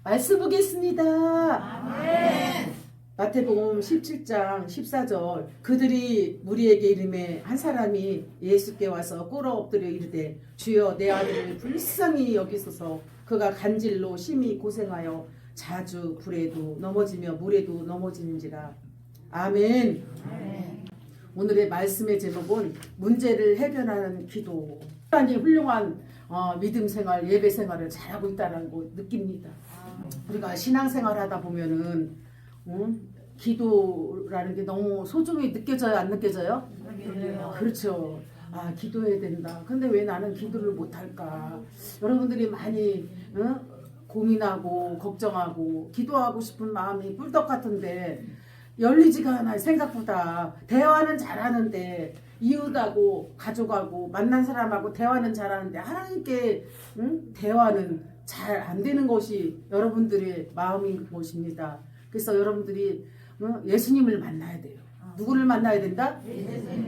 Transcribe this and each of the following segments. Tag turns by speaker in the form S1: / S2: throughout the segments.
S1: 말씀 보겠습니다.
S2: 아멘.
S1: 마태복음 17장 14절 그들이 무리에게 이르매 한 사람이 예수께 와서 꿇어 엎드려 이르되 주여 내 아들을 불쌍히 여기소서 그가 간질로 심히 고생하여 자주 불에도 넘어지며 물에도 넘어지는지라. 아멘. 오늘의 말씀의 제목은 문제를 해결하는 기도. 하나님 훌륭한 믿음 생활, 예배 생활을 잘하고 있다는 거 느낍니다. 우리가 신앙생활 하다 보면은 기도라는 게 너무 소중히 느껴져요, 안 느껴져요? 그렇죠. 아, 기도해야 된다. 근데 왜 나는 기도를 못할까? 여러분들이 많이 고민하고 걱정하고 기도하고 싶은 마음이 꿀떡 같은데 열리지가 않아요. 생각보다. 대화는 잘하는데 이웃하고 가족하고 만난 사람하고 대화는 잘하는데 하나님께 대화는 잘 안 되는 것이 여러분들의 마음인 것입니다. 그래서 여러분들이 예수님을 만나야 돼요. 누구를 만나야 된다?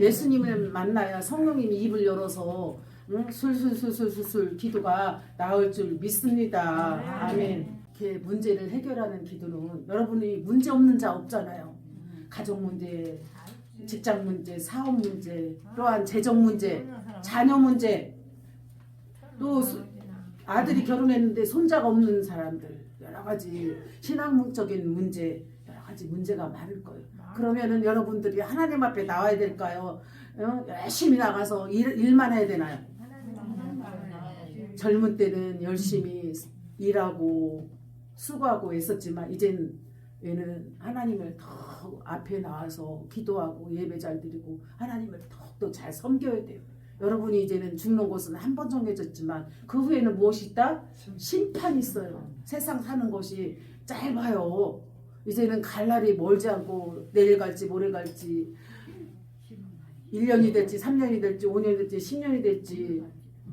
S1: 예수님을 만나야 성령님이 입을 열어서 술술술술술 기도가 나올 줄 믿습니다. 아멘. 이렇게 문제를 해결하는 기도는 여러분이 문제 없는 자 없잖아요. 가족 문제, 직장 문제, 사업 문제, 또한 재정 문제, 자녀 문제, 또 아들이 결혼했는데 손자가 없는 사람들, 여러 가지 신앙적인 문제, 여러 가지 문제가 많을 거예요. 그러면은 여러분들이 하나님 앞에 나와야 될까요? 열심히 나가서 일만 해야 되나요? 젊은 때는 열심히 일하고 수고하고 했었지만 이제는 하나님을 더 앞에 나와서 기도하고 예배 잘 드리고 하나님을 더욱더 잘 섬겨야 돼요. 여러분이 이제는 죽는 곳은 한 번 정해졌지만 그 후에는 무엇이 있다? 심판이 있어요. 세상 사는 것이 짧아요. 이제는 갈 날이 멀지 않고 내일 갈지 모레 갈지 1년이 될지 3년이 될지 5년이 될지 10년이 될지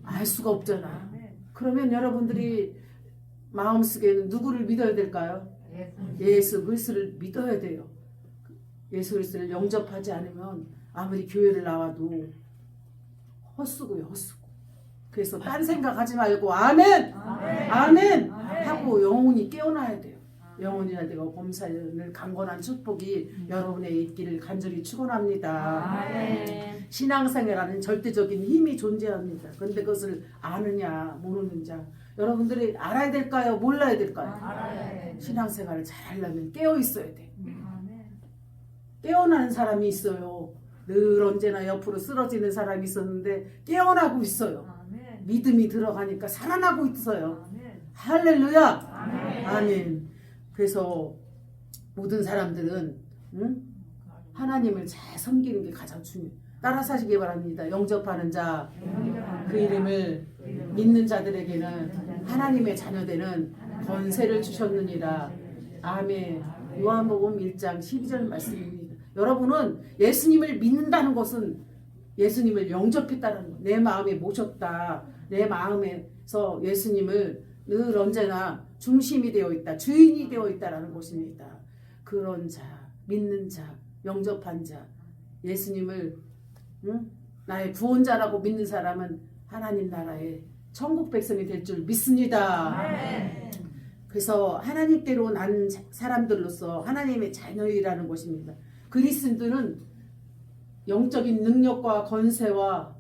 S1: 알 수가 없잖아. 그러면 여러분들이 마음속에는 누구를 믿어야 될까요? 예수 그리스도를 믿어야 돼요. 예수 그리스도를 영접하지 않으면 아무리 교회를 나와도 헛수고요, 헛수고. 그래서 딴 생각하지 말고 아멘! 아멘! 하고 영혼이 깨어나야 돼요. 영혼이 날 때가 범사를 강건한 축복이 여러분의 있기를 간절히 축원합니다. 신앙생활하는 절대적인 힘이 존재합니다. 그런데 그것을 아느냐 모르는 자 여러분들이 알아야 될까요? 몰라야 될까요? 신앙생활을 잘 하려면 깨어 있어야 돼. 깨어나는 사람이 있어요. 늘 언제나 옆으로 쓰러지는 사람이 있었는데 깨어나고 있어요. 믿음이 들어가니까 살아나고 있어요. 할렐루야. 아멘. 그래서 모든 사람들은 하나님을 잘 섬기는 게 가장 중요해요. 따라 사시기 바랍니다. 영접하는 자, 그 이름을 믿는 자들에게는 하나님의 자녀되는 권세를 주셨느니라. 아멘. 요한복음 1장 12절 말씀입니다. 여러분은 예수님을 믿는다는 것은 예수님을 영접했다는 것. 내 마음에 모셨다. 내 마음에서 예수님을 늘 언제나 중심이 되어 있다. 주인이 되어 있다라는 것입니다. 그런 자, 믿는 자, 영접한 자, 예수님을 나의 구원자라고 믿는 사람은 하나님 나라의 천국 백성이 될 줄 믿습니다. 그래서 하나님께로 난 사람들로서 하나님의 자녀이라는 것입니다. 그리스도는 영적인 능력과 권세와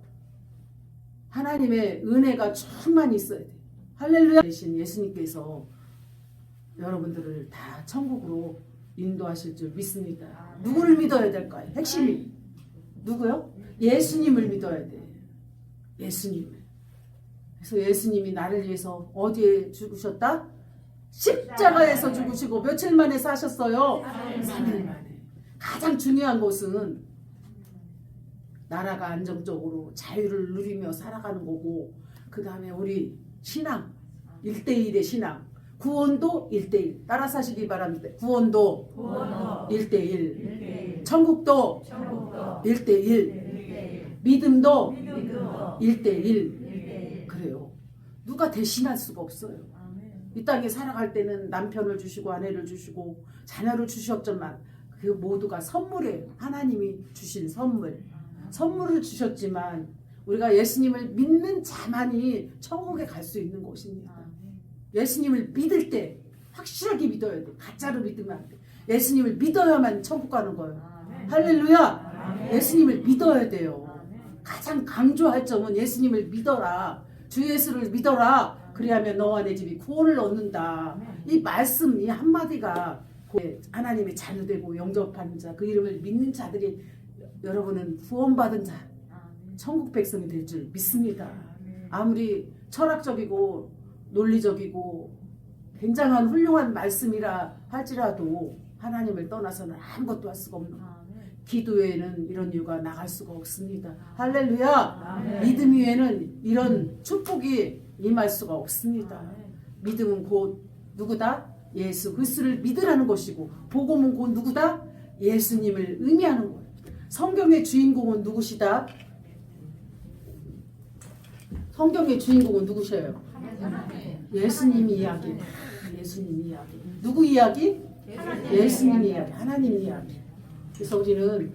S1: 하나님의 은혜가 충만히 있어야 돼요. 할렐루야. 대신 예수님께서 여러분들을 다 천국으로 인도하실 줄 믿습니다. 누구를 믿어야 될까요? 핵심이 누구요? 예수님을 믿어야 돼. 예수님을. 그래서 예수님이 나를 위해서 어디에 죽으셨다? 십자가에서 죽으시고 며칠 만에 사셨어요? 3일 만에. 가장 중요한 것은 나라가 안정적으로 자유를 누리며 살아가는 거고 그 다음에 우리 신앙 1대1의 신앙 구원도 1대1 따라 사시기 바랍니다. 구원도 1대1 천국도 1대1 믿음도 1대1 그래요. 누가 대신할 수가 없어요. 이 땅에 살아갈 때는 남편을 주시고 아내를 주시고 자녀를 주셨지만 그 모두가 선물이에요. 하나님이 주신 선물을 주셨지만 우리가 예수님을 믿는 자만이 천국에 갈 수 있는 것입니다. 예수님을 믿을 때 확실하게 믿어야 돼. 가짜로 믿으면 안 돼. 예수님을 믿어야만 천국 가는 거예요. 할렐루야. 예수님을 믿어야 돼요. 가장 강조할 점은 예수님을 믿어라. 주 예수를 믿어라. 그리하면 너와 내 집이 구원을 얻는다. 이 말씀 이 한마디가 하나님의 자녀되고 영접하는 자, 그 이름을 믿는 자들이 여러분은 구원받은 자, 천국 백성이 될 줄 믿습니다. 아무리 철학적이고 논리적이고 굉장한 훌륭한 말씀이라 할지라도 하나님을 떠나서는 아무것도 할 수가 없는 기도에는 이런 이유가 나갈 수가 없습니다. 할렐루야. 믿음 위에는 이런 축복이 임할 수가 없습니다. 믿음은 곧 누구다? 예수 그리스도를 믿으라는 것이고, 복음은 곧 누구다? 예수님을 의미하는 거예요. 성경의 주인공은 누구시다? 성경의 주인공은 누구셔요? 예수님 이야기. 예수님 이야기. 누구 이야기? 예수님 이야기. 하나님 이야기. 그래서 우리는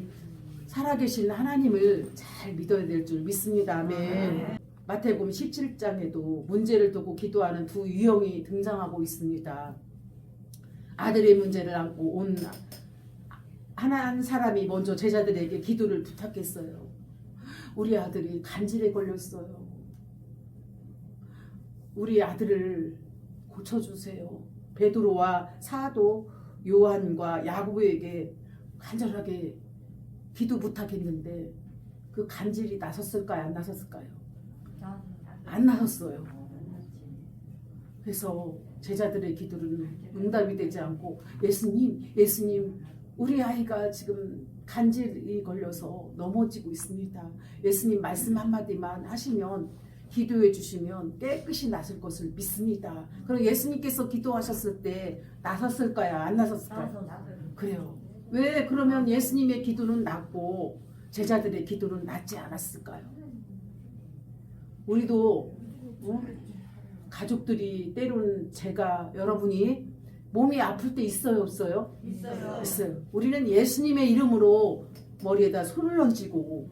S1: 살아계신 하나님을 잘 믿어야 될 줄 믿습니다. 아멘. 마태복음 17장에도 문제를 두고 기도하는 두 유형이 등장하고 있습니다. 아들의 문제를 안고 온 한 사람이 먼저 제자들에게 기도를 부탁했어요. 우리 아들이 간질에 걸렸어요. 우리 아들을 고쳐주세요. 베드로와 사도 요한과 야고보에게 간절하게 기도 부탁했는데 그 간질이 나섰을까요? 안 나섰을까요? 안 나섰어요. 그래서 제자들의 기도는 응답이 되지 않고 예수님 우리 아이가 지금 간질이 걸려서 넘어지고 있습니다. 예수님 말씀 한마디만 하시면 기도해 주시면 깨끗이 나실 것을 믿습니다. 그럼 예수님께서 기도하셨을 때 나섰을까요? 안 나섰을까요? 그래요. 왜 그러면 예수님의 기도는 낫고 제자들의 기도는 낫지 않았을까요? 우리도 가족들이 때로는 제가 여러분이 몸이 아플 때 있어요, 없어요? 있어요. 우리는 예수님의 이름으로 머리에다 손을 얹고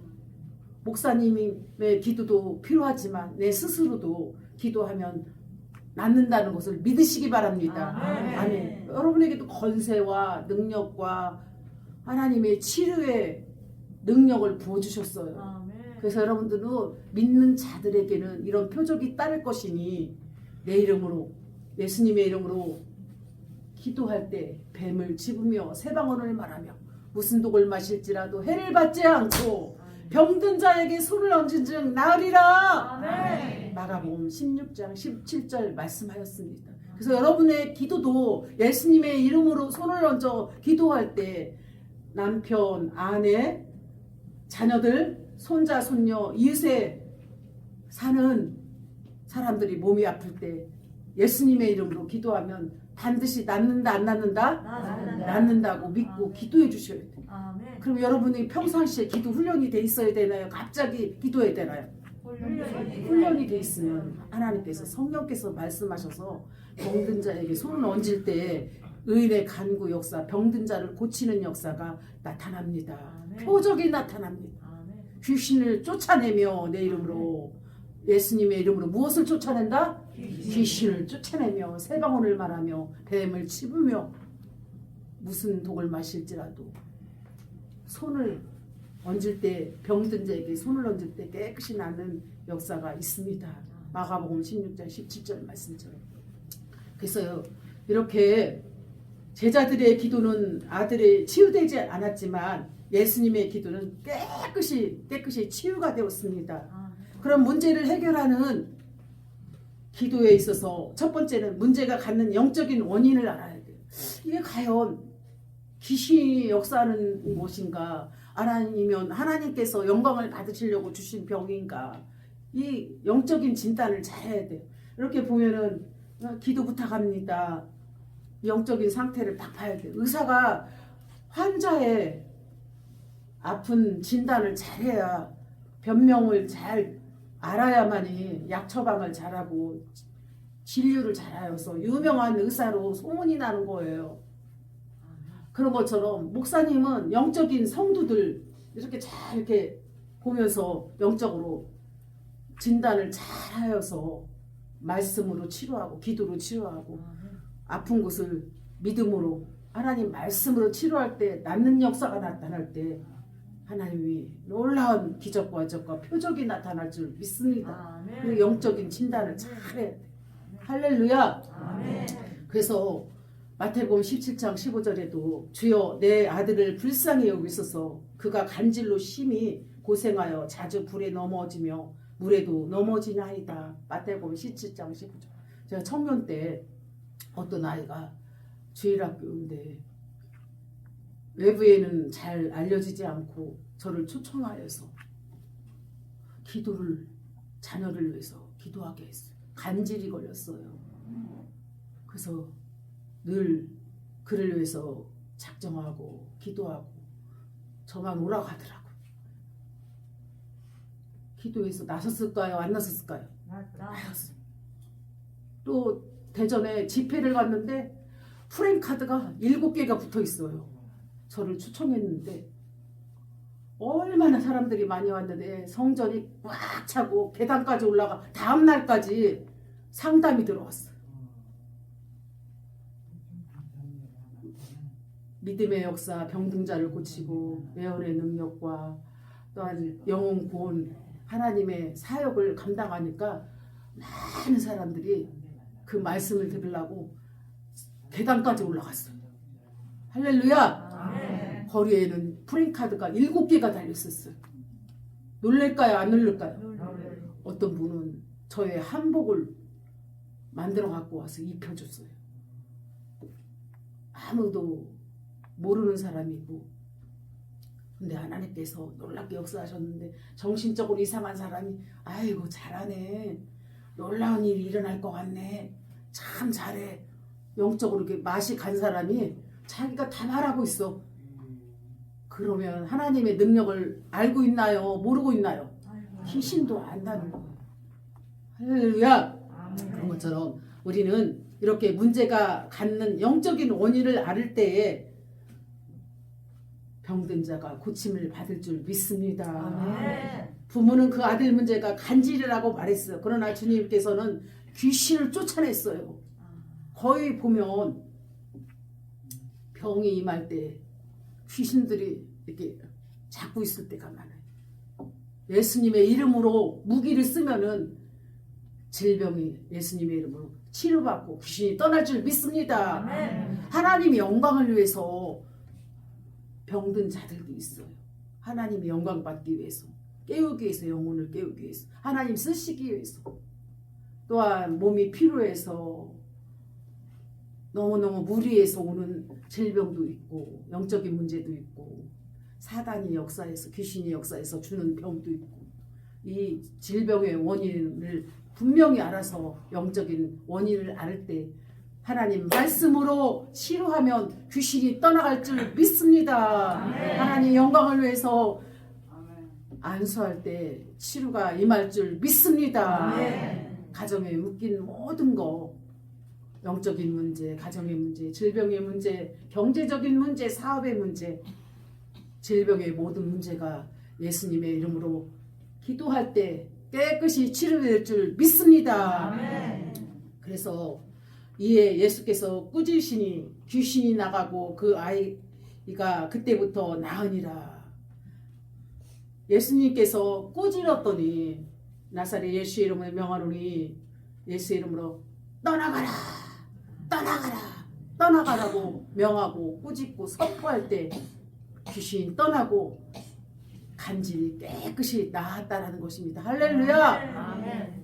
S1: 목사님의 기도도 필요하지만 내 스스로도 기도하면 낫는다는 것을 믿으시기 바랍니다. 아멘. 여러분에게도 권세와 능력과 하나님의 치료의 능력을 부어주셨어요. 그래서 여러분들은 믿는 자들에게는 이런 표적이 따를 것이니 내 이름으로 예수님의 이름으로 기도할 때 뱀을 집으며 새 방언을 말하며 무슨 독을 마실지라도 해를 받지 않고 병든 자에게 손을 얹은 즉 나으리라. 마가복음 16장 17절 말씀하였습니다. 그래서 여러분의 기도도 예수님의 이름으로 손을 얹어 기도할 때 남편, 아내, 자녀들, 손자, 손녀, 이웃에 사는 사람들이 몸이 아플 때 예수님의 이름으로 기도하면 반드시 낫는다 안 낫는다? 낫는다고 믿고 기도해 주셔야 돼요. 그럼 여러분이 평상시에 기도 훈련이 돼 있어야 되나요? 갑자기 기도해야 되나요? 훈련이 돼 있으면 하나님께서 성령께서 말씀하셔서 병든 자에게 손을 얹을 때 의인의 간구 역사, 병든 자를 고치는 역사가 나타납니다. 표적이 나타납니다. 귀신을 쫓아내며 내 이름으로 예수님의 이름으로 무엇을 쫓아낸다? 귀신을 쫓아내며 새 방언을 말하며 뱀을 칩으며 무슨 독을 마실지라도 손을 얹을 때 병든 자에게 손을 얹을 때 깨끗이 나는 역사가 있습니다. 마가복음 16장 17절 말씀처럼. 그래서 이렇게 제자들의 기도는 아들이 치유되지 않았지만 예수님의 기도는 깨끗이 치유가 되었습니다. 그런 문제를 해결하는 기도에 있어서 첫 번째는 문제가 갖는 영적인 원인을 알아야 돼요. 이게 과연 귀신이 역사하는 것인가 아니면 하나님께서 영광을 받으시려고 주신 병인가, 이 영적인 진단을 잘 해야 돼요. 이렇게 보면은 기도 부탁합니다. 영적인 상태를 딱 봐야 돼요. 의사가 환자의 아픈 진단을 잘해야 변명을 잘 알아야만이 약 처방을 잘하고 진료를 잘하여서 유명한 의사로 소문이 나는 거예요. 그런 것처럼 목사님은 영적인 성도들 이렇게 잘 이렇게 보면서 영적으로 진단을 잘 하여서 말씀으로 치료하고 기도로 치료하고 아픈 곳을 믿음으로 하나님 말씀으로 치료할 때 낫는 역사가 나타날 때 하나님이 놀라운 기적과 적과 표적이 나타날 줄 믿습니다. 그 영적인 진단을 잘 해야 돼. 할렐루야. 그래서 마태복음 17장 15절에도 주여 내 아들을 불쌍히 여기소서 그가 간질로 심히 고생하여 자주 불에 넘어지며 물에도 넘어지나이다. 마태복음 17장 15절. 제가 청년 때 어떤 아이가 주일학교인데 외부에는 잘 알려지지 않고 저를 초청하여서 기도를 자녀를 위해서 기도하게 했어요. 간질이 걸렸어요. 그래서 늘 그를 위해서 작정하고 기도하고 저만 오라고 하더라고요. 기도해서 나섰을까요? 안 나섰을까요? 나섰어요. 또 대전에 집회를 갔는데 프랭카드가 7개가 붙어 있어요. 저를 초청했는데 얼마나 사람들이 많이 왔는데 성전이 꽉 차고 계단까지 올라가 다음 날까지 상담이 들어왔어요. 믿음의 역사, 병든 자를 고치고 예언의 능력과 또한 영혼 구원 하나님의 사역을 감당하니까 많은 사람들이 그 말씀을 들으려고 계단까지 올라갔어요. 할렐루야. 거리에는 프랭카드가 7개가 달려있었어요. 놀랄까요? 안 놀랄까요? 어떤 분은 저의 한복을 만들어 갖고 와서 입혀줬어요. 아무도 모르는 사람이고 근데 하나님께서 놀랍게 역사하셨는데 정신적으로 이상한 사람이 아이고 잘하네. 놀라운 일이 일어날 것 같네. 참 잘해. 영적으로 이렇게 맛이 간 사람이 자기가 다 말하고 있어. 그러면 하나님의 능력을 알고 있나요? 모르고 있나요? 귀신도 안다는 거예요. 할렐루야. 그런 것처럼 우리는 이렇게 문제가 갖는 영적인 원인을 알 때에 병든 자가 고침을 받을 줄 믿습니다. 부모는 그 아들 문제가 간질이라고 말했어요. 그러나 주님께서는 귀신을 쫓아냈어요. 거의 보면 병이 임할 때 귀신들이 이렇게 잡고 있을 때가 많아요. 예수님의 이름으로 무기를 쓰면은 질병이 예수님의 이름으로 치료받고 귀신이 떠날 줄 믿습니다. 하나님의 영광을 위해서 병든 자들도 있어요. 하나님의 영광 받기 위해서, 깨우기 위해서, 영혼을 깨우기 위해서, 하나님 쓰시기 위해서, 또한 몸이 피로해서 너무너무 무리해서 오는 질병도 있고 영적인 문제도 있고 사단이 역사해서 귀신이 역사해서 주는 병도 있고 이 질병의 원인을 분명히 알아서 영적인 원인을 알 때 하나님 말씀으로 치료하면 귀신이 떠나갈 줄 믿습니다. 하나님 영광을 위해서 안수할 때 치료가 임할 줄 믿습니다. 가정에 묶인 모든 거 영적인 문제, 가정의 문제, 질병의 문제, 경제적인 문제, 사업의 문제, 질병의 모든 문제가 예수님의 이름으로 기도할 때 깨끗이 치료될 줄 믿습니다. 그래서 이에 예수께서 꾸짖으시니 귀신이 나가고 그 아이가 그때부터 나으니라. 예수님께서 꾸짖었더니 나사렛 예수 이름을 명하노니 예수 이름으로 떠나가라 떠나가라 떠나가라고 명하고 꾸짖고 선포할 때 귀신이 떠나고 간질이 깨끗이 나았다라는 것입니다. 할렐루야.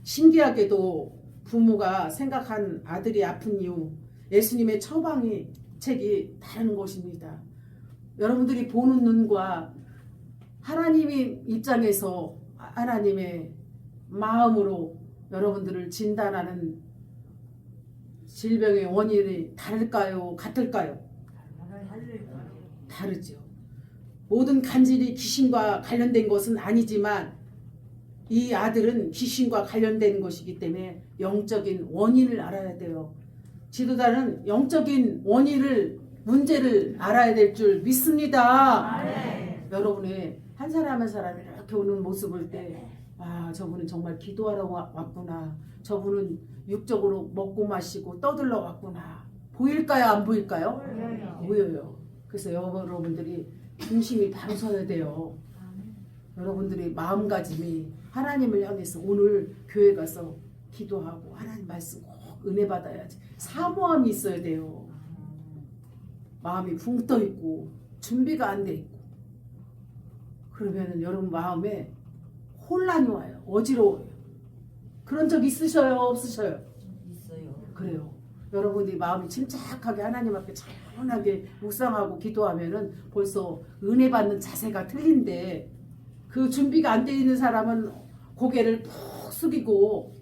S1: 신기하게도 부모가 생각한 아들이 아픈 이유 예수님의 처방이 책이 다른 것입니다. 여러분들이 보는 눈과 하나님의 입장에서 하나님의 마음으로 여러분들을 진단하는 질병의 원인이 다를까요? 같을까요? 다르죠. 모든 간질이 귀신과 관련된 것은 아니지만 이 아들은 귀신과 관련된 것이기 때문에 영적인 원인을 알아야 돼요. 지도자는 영적인 원인을 문제를 알아야 될 줄 믿습니다. 여러분의 한 사람 한 사람이 이렇게 오는 모습을 때 아, 저분은 정말 기도하러 왔구나. 저분은 육적으로 먹고 마시고 떠들러 왔구나. 보일까요? 안 보일까요? 보여요. 그래서 여러분들이 중심이 바로 서야 돼요. 여러분들이 마음가짐이 하나님을 향해서 오늘 교회 가서 기도하고 하나님 말씀 꼭 은혜 받아야지. 사모함이 있어야 돼요. 마음이 붕 떠 있고 준비가 안 돼 있고 그러면 여러분 마음에 혼란이 와요. 어지러워요. 그런 적 있으셔요? 없으셔요?
S2: 있어요.
S1: 그래요. 여러분들이 마음이 침착하게 하나님 앞에 차분하게 묵상하고 기도하면은 벌써 은혜 받는 자세가 틀린데 그 준비가 안 돼 있는 사람은 고개를 푹 숙이고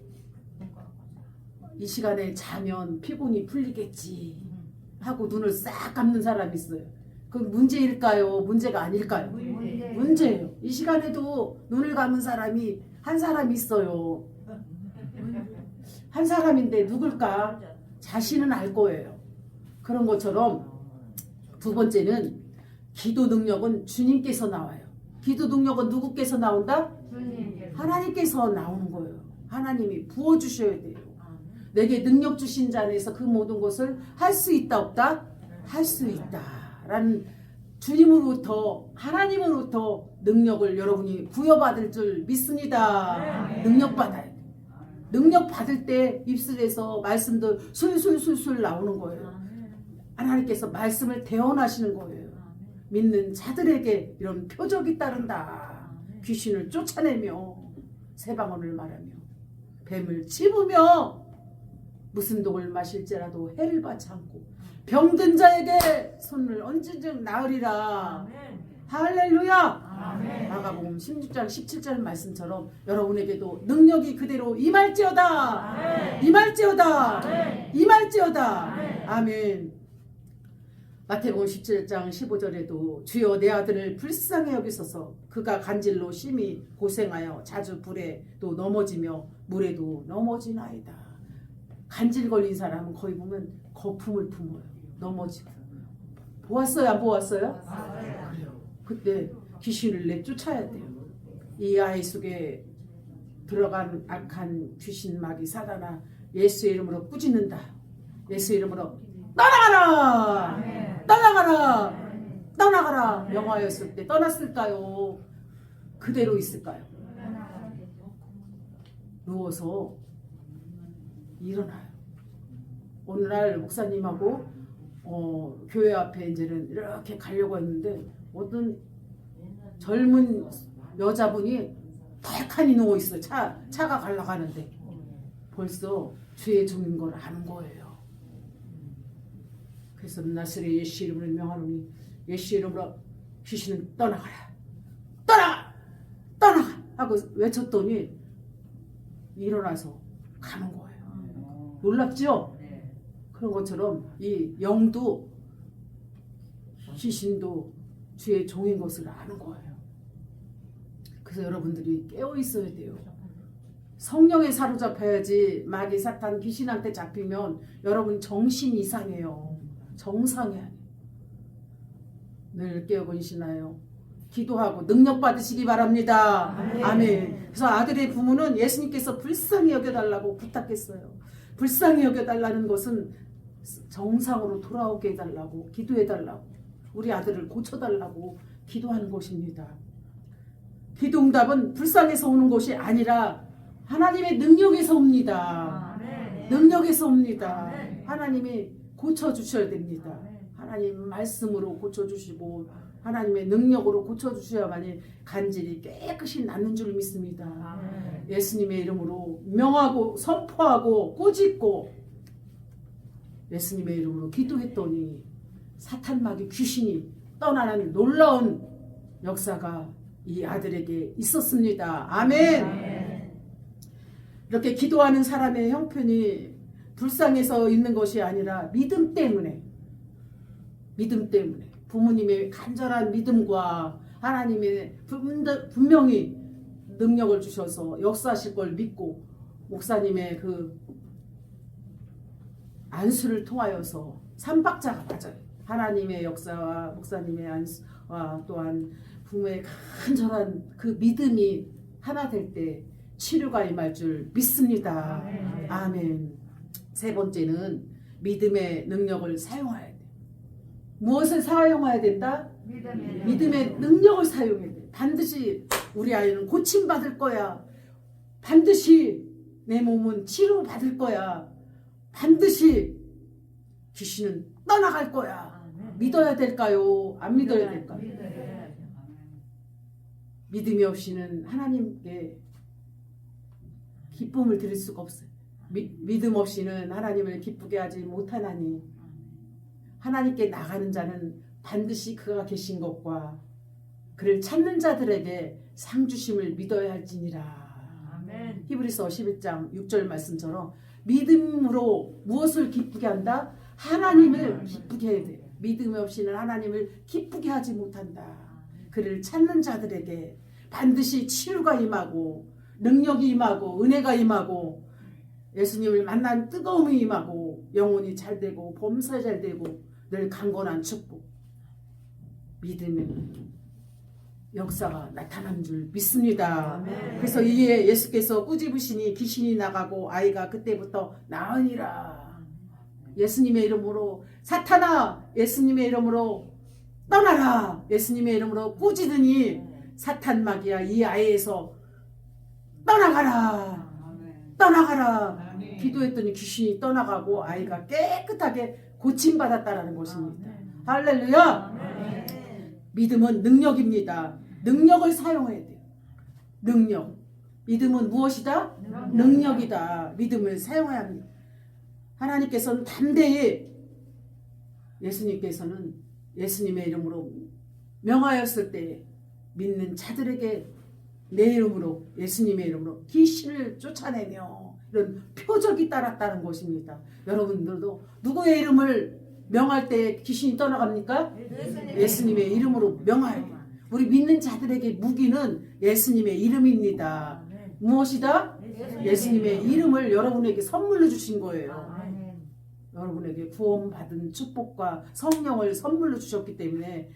S1: 이 시간에 자면 피곤이 풀리겠지 하고 눈을 싹 감는 사람이 있어요. 그건 문제일까요? 문제가 아닐까요? 문제예요. 이 시간에도 눈을 감은 사람이 한 사람이 있어요. 한 사람인데 누굴까? 자신은 알 거예요. 그런 것처럼 두 번째는 기도 능력은 주님께서 나와요. 기도 능력은 누구께서 나온다? 하나님께서 나오는 거예요. 하나님이 부어주셔야 돼요. 내게 능력 주신 자 안에서 그 모든 것을 할 수 있다 없다? 할 수 있다 라는 주님으로부터 하나님으로부터 능력을 여러분이 부여받을 줄 믿습니다. 능력 받아야 돼. 능력 받을 때 입술에서 말씀도 술술술술 나오는 거예요. 하나님께서 말씀을 대언하시는 거예요. 믿는 자들에게 이런 표적이 따른다. 귀신을 쫓아내며 새방언을 말하며 뱀을 찝으며 무슨 독을 마실지라도 해를 받지 않고 병든 자에게 손을 얹은즉 나으리라. 할렐루야. 마가복음 16장 17절 말씀처럼 여러분에게도 능력이 그대로 임할지어다. 임할지어다. 임할지어다. 아멘. 마태복음 17장 15절에도 주여 내 아들을 불쌍히 여기소서 그가 간질로 심히 고생하여 자주 불에 또 넘어지며 물에도 넘어지나이다. 간질 걸린 사람은 거의 보면 거품을 품어요. 넘어지고. 보았어요? 안 보았어요? 그래요. 그때 귀신을 내쫓아야 돼요. 이 아이 속에 들어간 악한 귀신 마귀 사단아 예수의 이름으로 꾸짖는다. 예수의 이름으로 떠나가라! 떠나가라! 떠나가라! 명하였을 때 떠났을까요? 그대로 있을까요? 누워서 일어나요. 오늘날 목사님하고 교회 앞에 이제는 이렇게 가려고 했는데 어떤 젊은 여자분이 덜칸이 누워 있어요. 차가 가려고 하는데 벌써 주의 종인 걸 아는 거예요. 그래서 나스렛 예수 이름으로 명하노니 예수 이름으로 귀신은 떠나가라. 떠나가! 떠나가! 하고 외쳤더니 일어나서 가는 거예요. 놀랍죠? 그런 것처럼 이 영도 귀신도 주의 종인 것을 아는 거예요. 그래서 여러분들이 깨어 있어야 돼요. 성령에 사로잡혀야지 마귀 사탄 귀신한테 잡히면 여러분 정신 이상해요. 정상이 아니에요. 늘 깨어 계시나요? 기도하고 능력 받으시기 바랍니다. 아멘. 그래서 아들의 부모는 예수님께서 불쌍히 여겨달라고 부탁했어요. 불쌍히 여겨달라는 것은 정상으로 돌아오게 해달라고 기도해달라고 우리 아들을 고쳐달라고 기도하는 것입니다. 기도응답은 불쌍해서 오는 것이 아니라 하나님의 능력에서 옵니다. 능력에서 옵니다. 하나님이 고쳐주셔야 됩니다. 하나님 말씀으로 고쳐주시고 하나님의 능력으로 고쳐주셔야만이 간질이 깨끗이 낫는 줄 믿습니다. 예수님의 이름으로 명하고 선포하고 꾸짖고 예수님의 이름으로 기도했더니 사탄마귀 귀신이 떠나는 놀라운 역사가 이 아들에게 있었습니다. 아멘. 이렇게 기도하는 사람의 형편이 불쌍해서 있는 것이 아니라 믿음 때문에 부모님의 간절한 믿음과 하나님의 분명히 능력을 주셔서 역사하실 걸 믿고 목사님의 그 안수를 통하여서 삼박자가 맞아요. 하나님의 역사와 목사님의 안수와 또한 부모의 간절한 그 믿음이 하나 될 때 치료가 임할 줄 믿습니다. 아멘. 세 번째는 믿음의 능력을 사용해야 돼. 무엇을 사용해야 된다? 믿음의 능력을 사용해야 돼. 반드시 우리 아이는 고침받을 거야. 반드시 내 몸은 치료받을 거야. 반드시 귀신은 떠나갈 거야. 믿어야 될까요? 안 믿어야 될까요? 믿음이 없이는 하나님께 기쁨을 드릴 수가 없어요. 믿음 없이는 하나님을 기쁘게 하지 못하나니 하나님께 나가는 자는 반드시 그가 계신 것과 그를 찾는 자들에게 상 주심을 믿어야 할지니라.
S2: 아멘.
S1: 히브리서 11장 6절 말씀처럼 믿음으로 무엇을 기쁘게 한다? 하나님을 기쁘게 해야 돼. 믿음 없이는 하나님을 기쁘게 하지 못한다. 그를 찾는 자들에게 반드시 치유가 임하고 능력이 임하고 은혜가 임하고 예수님을 만난 뜨거움이 임하고 영혼이 잘 되고 범사 잘 되고 늘 강건한 축복 믿음의 역사가 나타난 줄 믿습니다.
S2: 아멘.
S1: 그래서 이에 예수께서 꾸짖으시니 귀신이 나가고 아이가 그때부터 나으니라. 예수님의 이름으로 사탄아 예수님의 이름으로 떠나라. 예수님의 이름으로 꾸짖으니 사탄 마귀야 이 아이에서 떠나가라. 떠나가라. 기도했더니 귀신이 떠나가고 아이가 깨끗하게 고침받았다라는 것입니다. 할렐루야. 믿음은 능력입니다. 능력을 사용해야 돼요. 능력. 믿음은 무엇이다? 능력이다. 믿음을 사용해야 합니다. 하나님께서는 담대히 예수님께서는 예수님의 이름으로 명하였을 때 믿는 자들에게 내 이름으로 예수님의 이름으로 귀신을 쫓아내며 이런 표적이 따랐다는 것입니다. 여러분들도 누구의 이름을 명할 때 귀신이 떠나갑니까? 예수님의 이름으로 명하여 우리 믿는 자들에게 무기는 예수님의 이름입니다. 무엇이다? 예수님의 이름을 여러분에게 선물로 주신 거예요. 여러분에게 구원받은 축복과 성령을 선물로 주셨기 때문에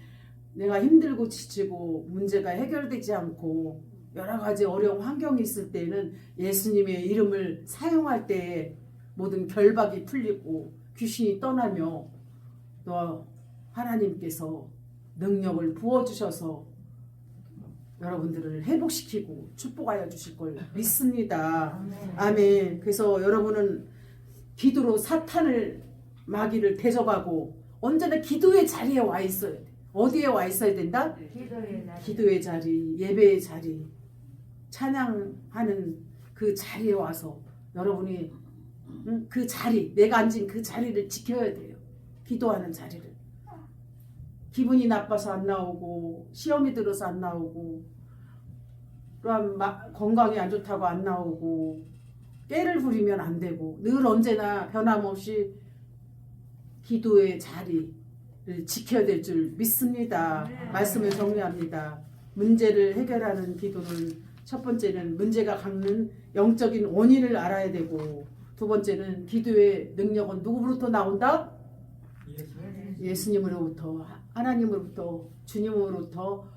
S1: 내가 힘들고 지치고 문제가 해결되지 않고 여러 가지 어려운 환경이 있을 때는 예수님의 이름을 사용할 때 모든 결박이 풀리고 귀신이 떠나며 또 하나님께서 능력을 부어주셔서 여러분들을 회복시키고 축복하여 주실 걸 믿습니다. 아멘. 그래서 여러분은 기도로 사탄을 마귀를 대적하고 언제나 기도의 자리에 와 있어야 돼. 어디에 와 있어야 된다? 기도의 자리, 예배의 자리, 찬양하는 그 자리에 와서 여러분이 그 자리, 내가 앉은 그 자리를 지켜야 돼요. 기도하는 자리를. 기분이 나빠서 안 나오고 시험이 들어서 안 나오고 또한 건강이 안 좋다고 안 나오고 깨를 부리면 안 되고 늘 언제나 변함없이 기도의 자리를 지켜야 될 줄 믿습니다. 말씀을 정리합니다. 문제를 해결하는 기도는 첫 번째는 문제가 갖는 영적인 원인을 알아야 되고 두 번째는 기도의 능력은 누구로부터 나온다? 예수님으로부터 하나님으로부터 주님으로부터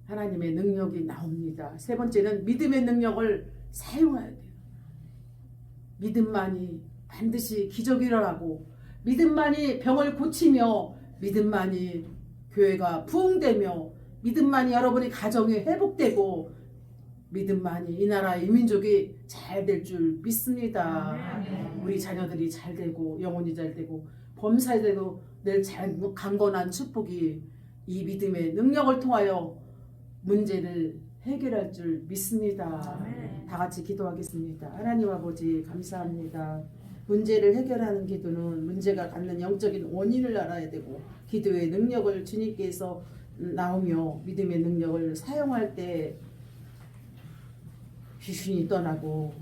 S1: 하나님의 능력이 나옵니다. 세 번째는 믿음의 능력을 사용해야 돼요. 믿음만이 반드시 기적이 일어나고 믿음만이 병을 고치며 믿음만이 교회가 부흥되며 믿음만이 여러분의 가정이 회복되고 믿음만이 이 나라 이 민족이 잘 될 줄 믿습니다. 우리 자녀들이 잘 되고 영혼이 잘 되고 범사되고 늘 잘 강건한 축복이 이 믿음의 능력을 통하여 문제를 해결할 줄 믿습니다. 다 같이 기도하겠습니다. 하나님 아버지 감사합니다. 문제를 해결하는 기도는 문제가 갖는 영적인 원인을 알아야 되고 기도의 능력을 주님께서 나오며 믿음의 능력을 사용할 때 귀신이 떠나고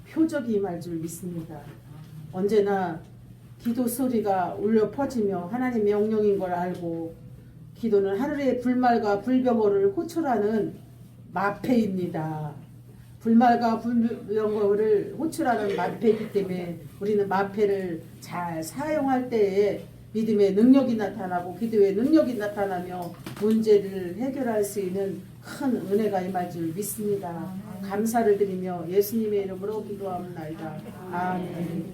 S1: 표적이 임할 줄 믿습니다. 언제나 기도 소리가 울려 퍼지며 하나님의 명령인 걸 알고 기도는 하늘의 불말과 불병거를 호출하는 마패입니다. 불말과 불병거를 호출하는 마패이기 때문에 우리는 마패를 잘 사용할 때에 믿음의 능력이 나타나고 기도의 능력이 나타나며 문제를 해결할 수 있는 큰 은혜가 임할 줄 믿습니다. 감사를 드리며 예수님의 이름으로 기도합니다. 아멘.